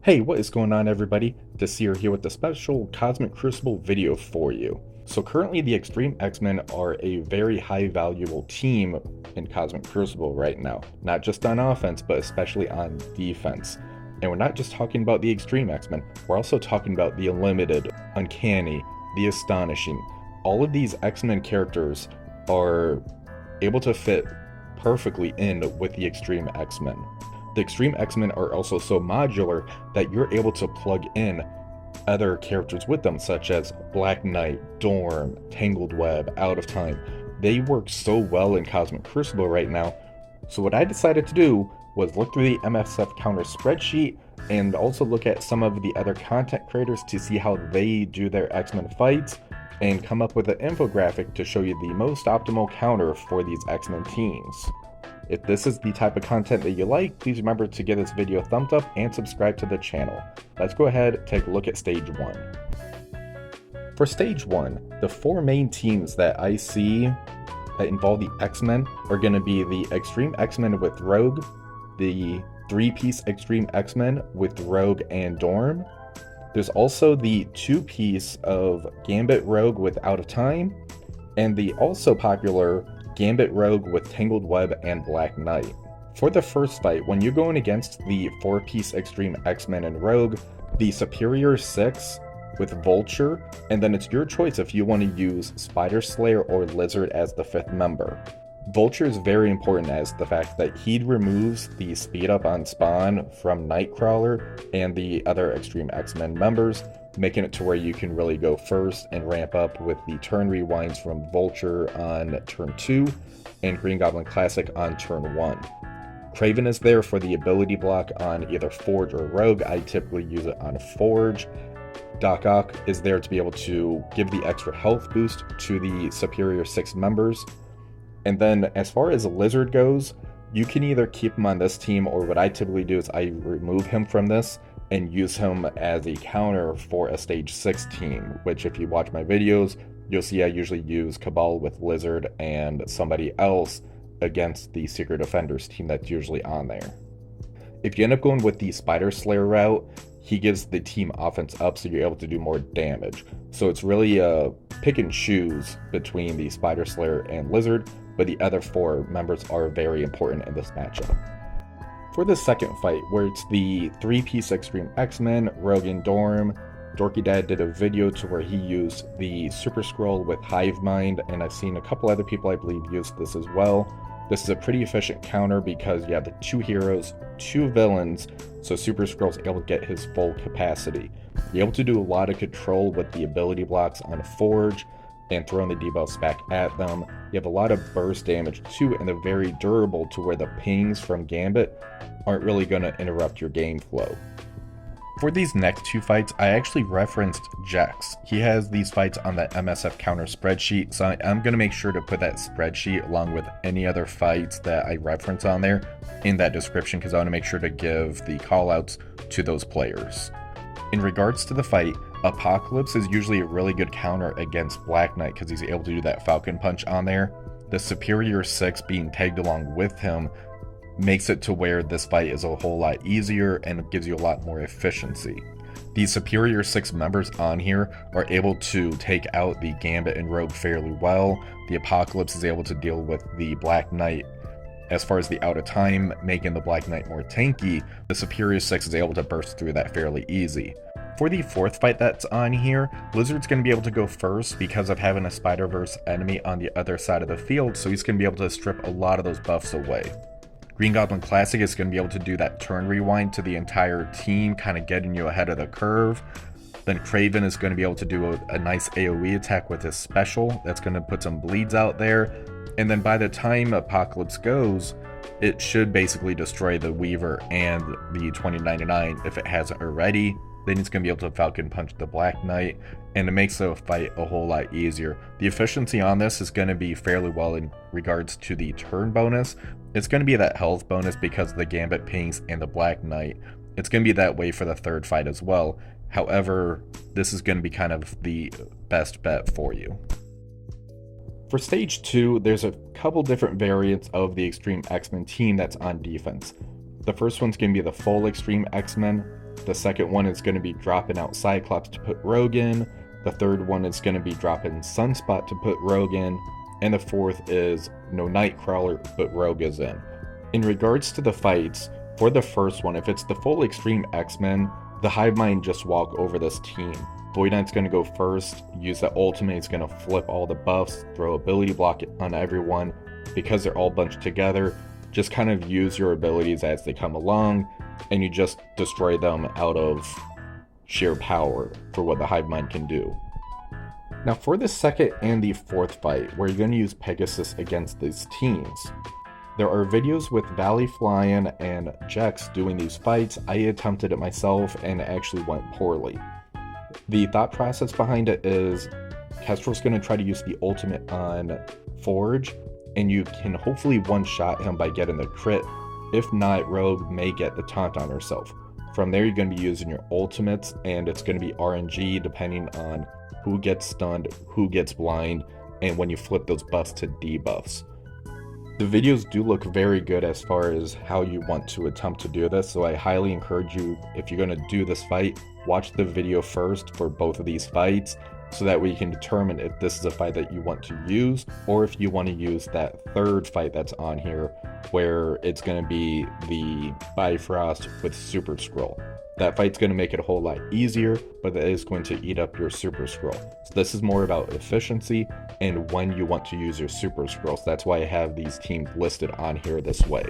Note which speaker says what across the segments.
Speaker 1: Hey, what is going on everybody? Desir here with the special Cosmic Crucible video for you. So currently the Extreme X-Men are a very high valuable team in Cosmic Crucible right now. Not just on offense, but especially on defense. And we're not just talking about the Extreme X-Men, we're also talking about the Unlimited, Uncanny, the Astonishing. All of these X-Men characters are able to fit perfectly in with the Extreme X-Men. The Extreme X-Men are also so modular that you're able to plug in other characters with them, such as Black Knight, Dorm, Tangled Web, Out of Time. They work so well in Cosmic Crucible right now. So what I decided to do was look through the MSF Counter spreadsheet and also look at some of the other content creators to see how they do their X-Men fights and come up with an infographic to show you the most optimal counter for these X-Men teams. If this is the type of content that you like, please remember to give this video a thumbs up and subscribe to the channel. Let's go ahead and take a look at Stage 1. For Stage 1, the four main teams that I see that involve the X-Men are going to be the Extreme X-Men with Rogue, the 3-piece Extreme X-Men with Rogue and Dorm. There's also the 2-piece of Gambit Rogue with Out of Time, and the also popular Gambit Rogue with Tangled Web and Black Knight. For the first fight, when you're going against the 4-piece Extreme X-Men and Rogue, the Superior 6 with Vulture, and then it's your choice if you want to use Spider Slayer or Lizard as the 5th member. Vulture is very important as the fact that he removes the speed up on spawn from Nightcrawler and the other Extreme X-Men members, making it to where you can really go first and ramp up with the turn rewinds from Vulture on turn 2 and Green Goblin Classic on turn 1. Kraven is there for the ability block on either Forge or Rogue. I typically use it on Forge. Doc Ock is there to be able to give the extra health boost to the Superior 6 members. And then as far as Lizard goes, you can either keep him on this team, or what I typically do is I remove him from this and use him as a counter for a Stage 6 team, which if you watch my videos, you'll see I usually use Cabal with Lizard and somebody else against the Secret Defenders team that's usually on there. If you end up going with the Spider Slayer route, he gives the team offense up so you're able to do more damage. So it's really a pick and choose between the Spider Slayer and Lizard, but the other 4 members are very important in this matchup. For the second fight, where it's the 3-piece Extreme X-Men, Rogue and Dorm, Dorky Dad did a video to where he used the Super Skrull with Hive Mind, and I've seen a couple other people I believe use this as well. This is a pretty efficient counter because you have the 2 heroes, 2 villains, so Super Skrull's able to get his full capacity. You're able to do a lot of control with the ability blocks on Forge and throwing the debuffs back at them. You have a lot of burst damage too, and they're very durable to where the pings from Gambit aren't really going to interrupt your game flow. For these next 2 fights, I actually referenced Jex. He has these fights on that MSF Counter spreadsheet, so I'm going to make sure to put that spreadsheet along with any other fights that I reference on there in that description, because I want to make sure to give the callouts to those players. In regards to the fight, Apocalypse is usually a really good counter against Black Knight because he's able to do that Falcon Punch on there. The Superior 6 being tagged along with him makes it to where this fight is a whole lot easier and it gives you a lot more efficiency. These Superior 6 members on here are able to take out the Gambit and Rogue fairly well. The Apocalypse is able to deal with the Black Knight. As far as the Out of Time making the Black Knight more tanky, the Superior 6 is able to burst through that fairly easy. For the 4th fight that's on here, Lizard's going to be able to go first because of having a Spider-Verse enemy on the other side of the field, so he's going to be able to strip a lot of those buffs away. Green Goblin Classic is going to be able to do that turn rewind to the entire team, kind of getting you ahead of the curve. Then Kraven is going to be able to do a nice AoE attack with his special. That's going to put some bleeds out there. And then by the time Apocalypse goes, it should basically destroy the Weaver and the 2099 if it hasn't already. Then he's going to be able to Falcon Punch the Black Knight, and it makes the fight a whole lot easier. The efficiency on this is going to be fairly well in regards to the turn bonus. It's going to be that health bonus because of the Gambit pings and the Black Knight. It's going to be that way for the 3rd fight as well. However, this is going to be kind of the best bet for you. For Stage 2, there's a couple different variants of the Extreme X-Men team that's on defense. The first one's going to be the full Extreme X-Men. The second one is going to be dropping out Cyclops to put Rogue in. The third one is going to be dropping Sunspot to put Rogue in. And the fourth is no Nightcrawler, but Rogue is in. In regards to the fights, for the first one, if it's the full Extreme X-Men, the Hive Mind just walk over this team. Void Knight's going to go first, use the ultimate, he's going to flip all the buffs, throw ability block on everyone. Because they're all bunched together, just kind of use your abilities as they come along, and you just destroy them out of sheer power for what the Hive Mind can do. Now for the second and the fourth fight, where you're going to use Pegasus against these teams, there are videos with Valley Flying and Jex doing these fights. I attempted it myself and it actually went poorly. The thought process behind it is Kestrel's going to try to use the ultimate on Forge, and you can hopefully one-shot him by getting the crit. If not, Rogue may get the taunt on herself. From there, you're going to be using your ultimates, and it's going to be RNG depending on who gets stunned, who gets blind, and when you flip those buffs to debuffs. The videos do look very good as far as how you want to attempt to do this, so I highly encourage you, if you're going to do this fight, watch the video first for both of these fights, so that way you can determine if this is a fight that you want to use, or if you want to use that third fight that's on here, where it's going to be the Bifrost with Super Scroll. That fight's going to make it a whole lot easier, but it is going to eat up your Super Scroll. So this is more about efficiency and when you want to use your Super Scrolls. That's why I have these teams listed on here this way.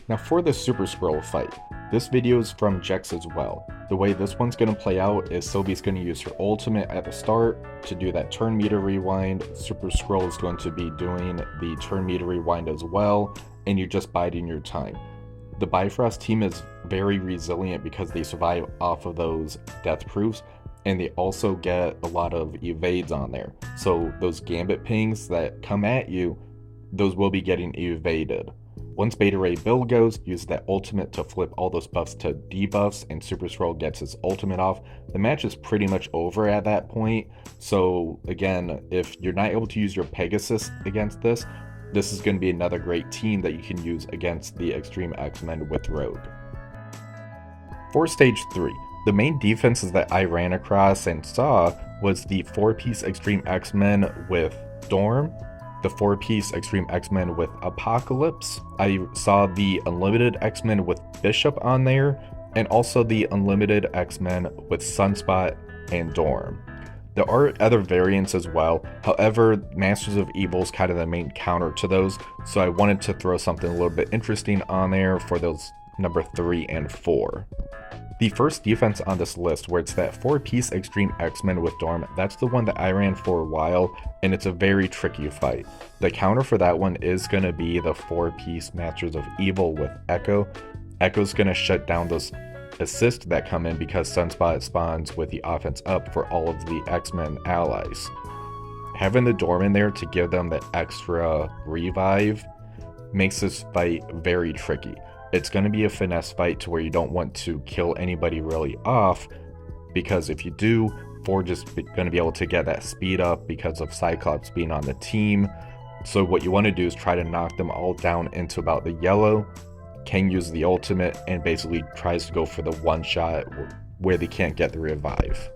Speaker 1: Now for the Super Scroll fight, this video is from Jex as well. The way this one's going to play out is Sylvie's going to use her ultimate at the start to do that turn meter rewind. Super Scroll is going to be doing the turn meter rewind as well, and you're just biding your time. The Bifrost team is very resilient because they survive off of those death proofs, and they also get a lot of evades on there. So those gambit pings that come at you, those will be getting evaded. Once Beta Ray Bill goes, use that ultimate to flip all those buffs to debuffs, and Super Scroll gets his ultimate off. The match is pretty much over at that point. So again, if you're not able to use your Pegasus against this, this is going to be another great team that you can use against the Extreme X-Men with Rogue. For Stage 3, the main defenses that I ran across and saw was the 4-piece Extreme X-Men with Storm, the 4-piece Extreme X-Men with Apocalypse. I saw the Unlimited X-Men with Bishop on there, and also the Unlimited X-Men with Sunspot and Dorm. There are other variants as well, however, Masters of Evil is kind of the main counter to those, so I wanted to throw something a little bit interesting on there for those number 3 and 4. The first defense on this list, where it's that 4-piece Extreme X-Men with Dorm, that's the one that I ran for a while, and it's a very tricky fight. The counter for that one is going to be the 4-piece Masters of Evil with Echo. Echo's going to shut down those assists that come in because Sunspot spawns with the offense up for all of the X-Men allies. Having the Dorm in there to give them the extra revive makes this fight very tricky. It's going to be a finesse fight to where you don't want to kill anybody really off, because if you do, Forge is going to be able to get that speed up because of Cyclops being on the team. So what you want to do is try to knock them all down into about the yellow. Kang uses the ultimate and basically tries to go for the one shot where they can't get the revive.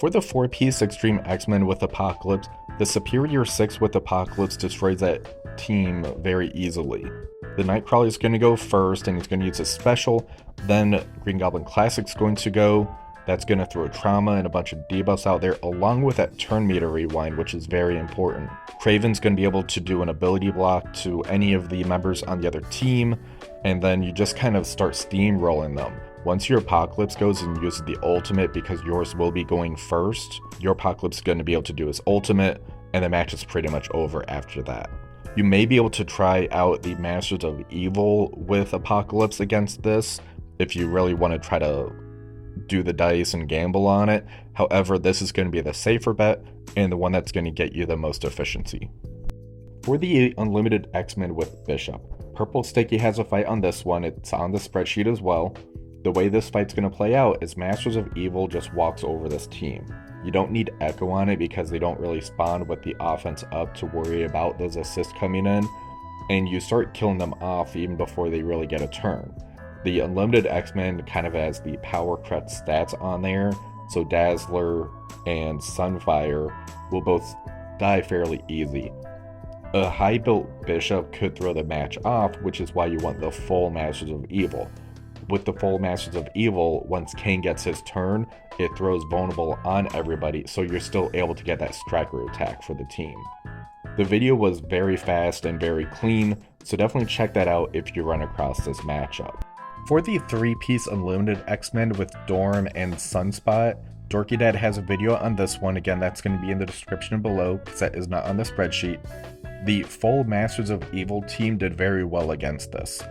Speaker 1: For the 4-piece Extreme X-Men with Apocalypse, the Superior 6 with Apocalypse destroys that team very easily. The Nightcrawler is going to go first, and he's going to use a special. Then Green Goblin Classic's going to go. That's going to throw trauma and a bunch of debuffs out there, along with that turn meter rewind, which is very important. Kraven's going to be able to do an ability block to any of the members on the other team, and then you just kind of start steamrolling them. Once your Apocalypse goes and uses the ultimate, because yours will be going first, your Apocalypse is going to be able to do his ultimate, and the match is pretty much over after that. You may be able to try out the Masters of Evil with Apocalypse against this, if you really want to try to do the dice and gamble on it. However, this is going to be the safer bet, and the one that's going to get you the most efficiency. For the Unlimited X-Men with Bishop, Purple Sticky has a fight on this one. It's on the spreadsheet as well. The way this fight's going to play out is Masters of Evil just walks over this team. You don't need Echo on it because they don't really spawn with the offense up to worry about those assists coming in, and you start killing them off even before they really get a turn. The Unlimited X-Men kind of has the power crest stats on there, so Dazzler and Sunfire will both die fairly easy. A high-built Bishop could throw the match off, which is why you want the full Masters of Evil. With the full Masters of Evil, once Kane gets his turn, it throws vulnerable on everybody, so you're still able to get that striker attack for the team. The video was very fast and very clean, so definitely check that out if you run across this matchup. For the 3-piece Unlimited X-Men with Dorm and Sunspot, Dorky Dad has a video on this one. Again, that's going to be in the description below because that is not on the spreadsheet. The full Masters of Evil team did very well against this.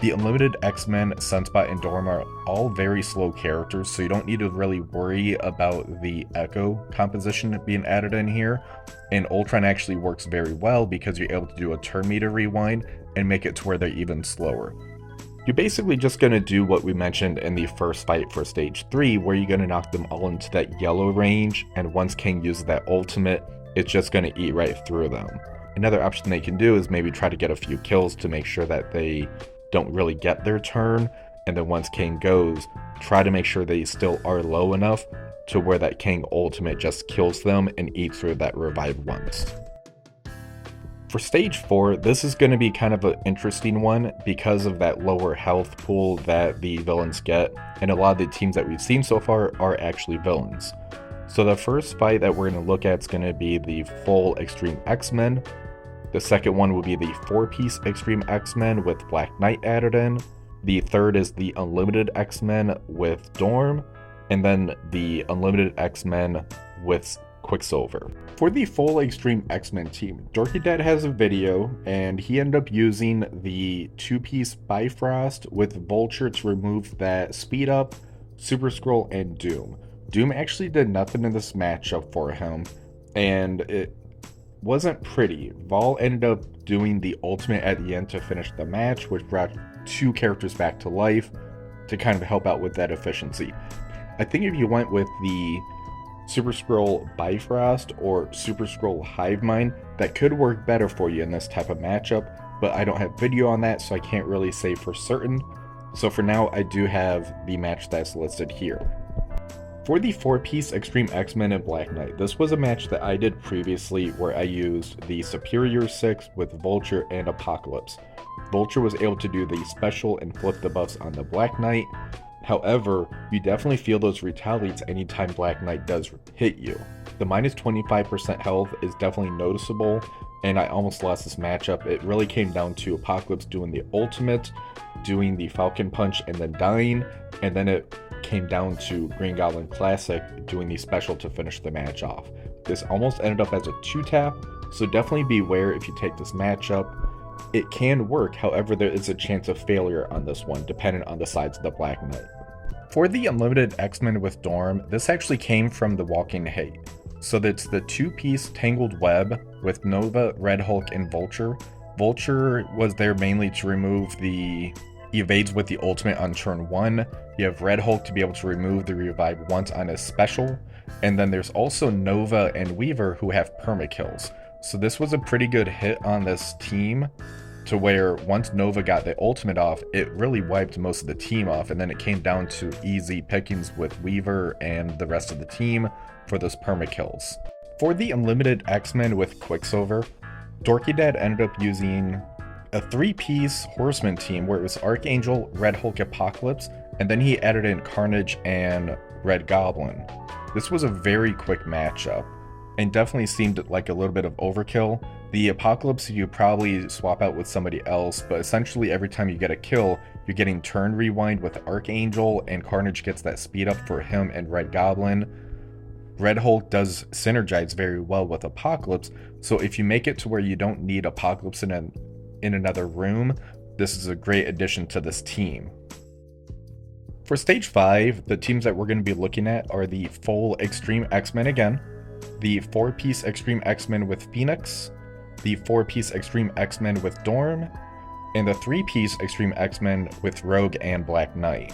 Speaker 1: The Unlimited X-Men, Sunspot, and Dorm are all very slow characters, so you don't need to really worry about the Echo composition being added in here. And Ultron actually works very well because you're able to do a turn meter rewind and make it to where they're even slower. You're basically just going to do what we mentioned in the first fight for Stage 3, where you're going to knock them all into that yellow range, and once King uses that ultimate, it's just going to eat right through them. Another option they can do is maybe try to get a few kills to make sure that they don't really get their turn, and then once King goes, try to make sure they still are low enough to where that King ultimate just kills them and eats through that revive once. For Stage 4, this is going to be kind of an interesting one because of that lower health pool that the villains get, and a lot of the teams that we've seen so far are actually villains. So the first fight that we're going to look at is going to be the full Extreme X-Men. The second one will be the 4-piece Extreme X-Men with Black Knight added in. The third is the Unlimited X-Men with Dorm, and then the Unlimited X-Men with Quicksilver. For the full Extreme X-Men team, Dorky Dad has a video, and he ended up using the 2-piece Bifrost with Vulture to remove that Speed Up, Super Skrull, and Doom. Doom actually did nothing in this matchup for him, and it wasn't pretty. Vol ended up doing the ultimate at the end to finish the match, which brought 2 characters back to life to kind of help out with that efficiency. I think if you went with the Super Skrull Bifrost or Super Skrull Hive Mind, that could work better for you in this type of matchup, but I don't have video on that, so I can't really say for certain. So for now, I do have the match that's listed here. For the 4-piece Extreme X-Men and Black Knight, this was a match that I did previously where I used the Superior 6 with Vulture and Apocalypse. Vulture was able to do the special and flip the buffs on the Black Knight. However, you definitely feel those retaliates anytime Black Knight does hit you. The minus 25% health is definitely noticeable, and I almost lost this matchup. It really came down to Apocalypse doing the ultimate, doing the Falcon Punch, and then dying, and then it came down to Green Goblin Classic doing the special to finish the match off. This almost ended up as a 2-tap, so definitely beware if you take this matchup. It can work, however there is a chance of failure on this one, dependent on the sides of the Black Knight. For the Unlimited X-Men with Dorm, this actually came from the Walking Hate. So that's the 2-piece Tangled Web with Nova, Red Hulk, and Vulture. Vulture was there mainly to remove the evades with the ultimate on turn 1. You have Red Hulk to be able to remove the revive once on his special. And then there's also Nova and Weaver who have permakills. So this was a pretty good hit on this team, to where once Nova got the ultimate off, it really wiped most of the team off, and then it came down to easy pickings with Weaver and the rest of the team for those permakills. For the Unlimited X-Men with Quicksilver, Dorky Dad ended up using a 3-piece Horseman team where it was Archangel, Red Hulk, Apocalypse, and then he added in Carnage and Red Goblin. This was a very quick matchup, and definitely seemed like a little bit of overkill. The Apocalypse you probably swap out with somebody else, but essentially every time you get a kill, you're getting turn rewind with Archangel, and Carnage gets that speed up for him and Red Goblin. Red Hulk does synergize very well with Apocalypse, so if you make it to where you don't need Apocalypse in another room, this is a great addition to this team. For Stage 5, the teams that we're going to be looking at are the full Extreme X-Men again, the 4-piece Extreme X-Men with Phoenix, the 4-piece Extreme X-Men with Dorm, and the 3-piece Extreme X-Men with Rogue and Black Knight.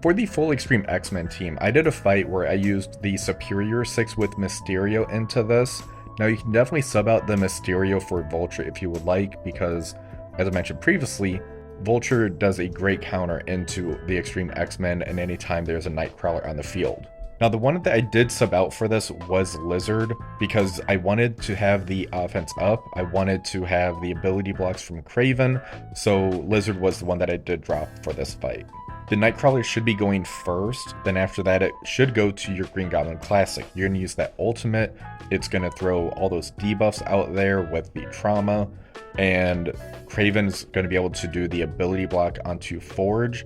Speaker 1: For the full Extreme X-Men team, I did a fight where I used the Superior 6 with Mysterio into this. Now you can definitely sub out the Mysterio for Vulture if you would like, because as I mentioned previously, Vulture does a great counter into the Extreme X-Men and anytime there's a Nightcrawler on the field. Now, the one that I did sub out for this was Lizard, because I wanted to have the offense up. I wanted to have the ability blocks from Kraven, so Lizard was the one that I did drop for this fight. The Nightcrawler should be going first, then after that it should go to your Green Goblin Classic. You're going to use that ultimate, it's going to throw all those debuffs out there with the trauma, and Kraven's going to be able to do the ability block onto Forge,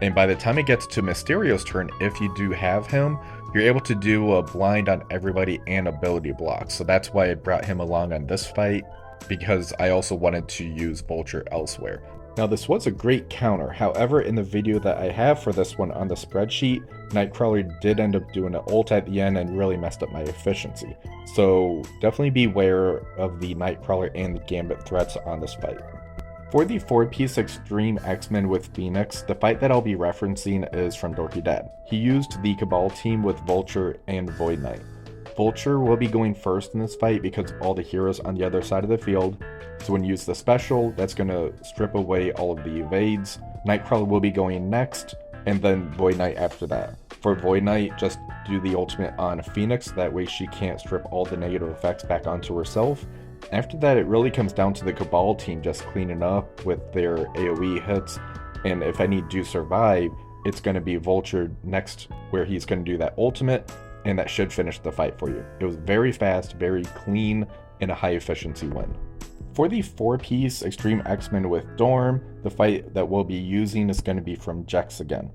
Speaker 1: and by the time it gets to Mysterio's turn, if you do have him, you're able to do a blind on everybody and ability block. So that's why I brought him along on this fight, because I also wanted to use Vulture elsewhere. Now, this was a great counter. However, in the video that I have for this one on the spreadsheet, Nightcrawler did end up doing an ult at the end and really messed up my efficiency. So definitely beware of the Nightcrawler and the Gambit threats on this fight. For the 4-piece Extreme X-Men with Phoenix, the fight that I'll be referencing is from Dorky Dad. He used the Cabal team with Vulture and Void Knight. Vulture will be going first in this fight because of all the heroes on the other side of the field. So when you use the special, that's going to strip away all of the evades. Nightcrawler will be going next, and then Void Knight after that. For Void Knight, just do the ultimate on Phoenix, that way she can't strip all the negative effects back onto herself. After that, it really comes down to the Cabal team just cleaning up with their AoE hits, and if any do survive, it's going to be Vulture next, where he's going to do that ultimate, and that should finish the fight for you. It was very fast, very clean, and a high efficiency win. For the 4-piece Extreme X-Men with Dorm, the fight that we'll be using is going to be from Jex again.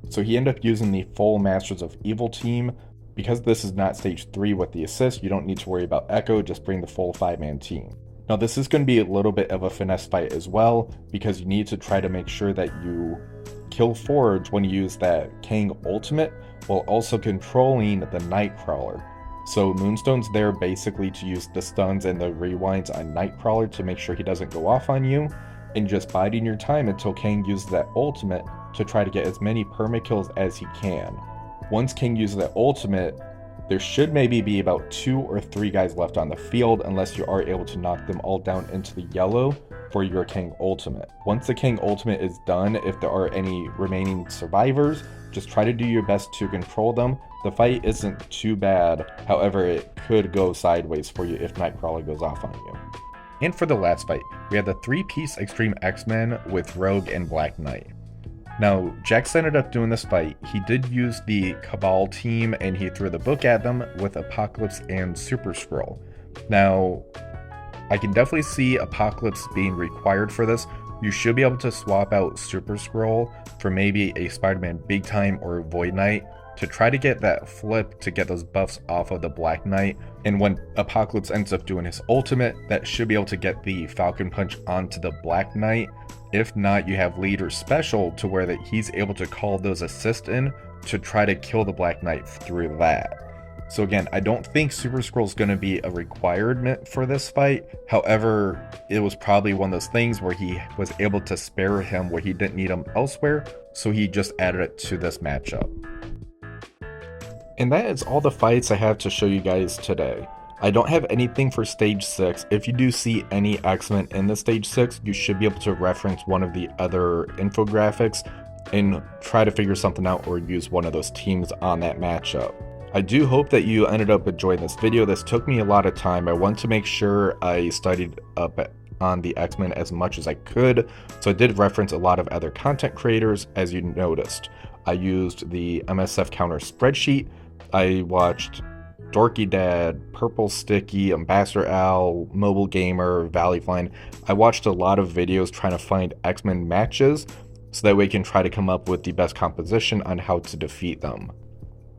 Speaker 1: So he ended up using the full Masters of Evil team. Because this is not stage 3 with the assist, you don't need to worry about Echo, just bring the full 5-man team. Now, this is going to be a little bit of a finesse fight as well, because you need to try to make sure that you kill Forge when you use that Kang ultimate, while also controlling the Nightcrawler. So Moonstone's there basically to use the stuns and the rewinds on Nightcrawler to make sure he doesn't go off on you, and just biding your time until Kang uses that ultimate to try to get as many perma kills as he can. Once King uses that ultimate, there should maybe be about 2 or 3 guys left on the field unless you are able to knock them all down into the yellow for your King ultimate. Once the King ultimate is done, if there are any remaining survivors, just try to do your best to control them. The fight isn't too bad, however it could go sideways for you if Nightcrawler goes off on you. And for the last fight, we had the 3-piece Extreme X-Men with Rogue and Black Knight. Now, Jax ended up doing this fight. He did use the Cabal team and he threw the book at them with Apocalypse and Super Skrull. Now, I can definitely see Apocalypse being required for this. You should be able to swap out Super Skrull for maybe a Spider-Man Big Time or Void Knight to try to get that flip to get those buffs off of the Black Knight. And when Apocalypse ends up doing his ultimate, that should be able to get the Falcon Punch onto the Black Knight. If not, you have Leader Special to where that he's able to call those assists in to try to kill the Black Knight through that. So again, I don't think Super Skrull is going to be a requirement for this fight. However, it was probably one of those things where he was able to spare him where he didn't need him elsewhere, so he just added it to this matchup. And that is all the fights I have to show you guys today. I don't have anything for stage 6. If you do see any X-Men in the stage 6, you should be able to reference one of the other infographics and try to figure something out or use one of those teams on that matchup. I do hope that you ended up enjoying this video. This took me a lot of time. I want to make sure I studied up on the X-Men as much as I could, so I did reference a lot of other content creators, as you noticed. I used the MSF Counter spreadsheet. I watched Dorky Dad, Purple Sticky, Ambassador Al, Mobile Gamer, Valley Flying. I watched a lot of videos trying to find X-Men matches so that way we can try to come up with the best composition on how to defeat them.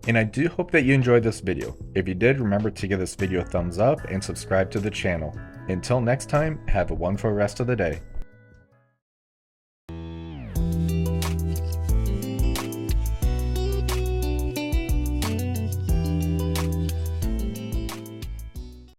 Speaker 1: And I do hope that you enjoyed this video. If you did, remember to give this video a thumbs up and subscribe to the channel. Until next time, have a wonderful rest of the day.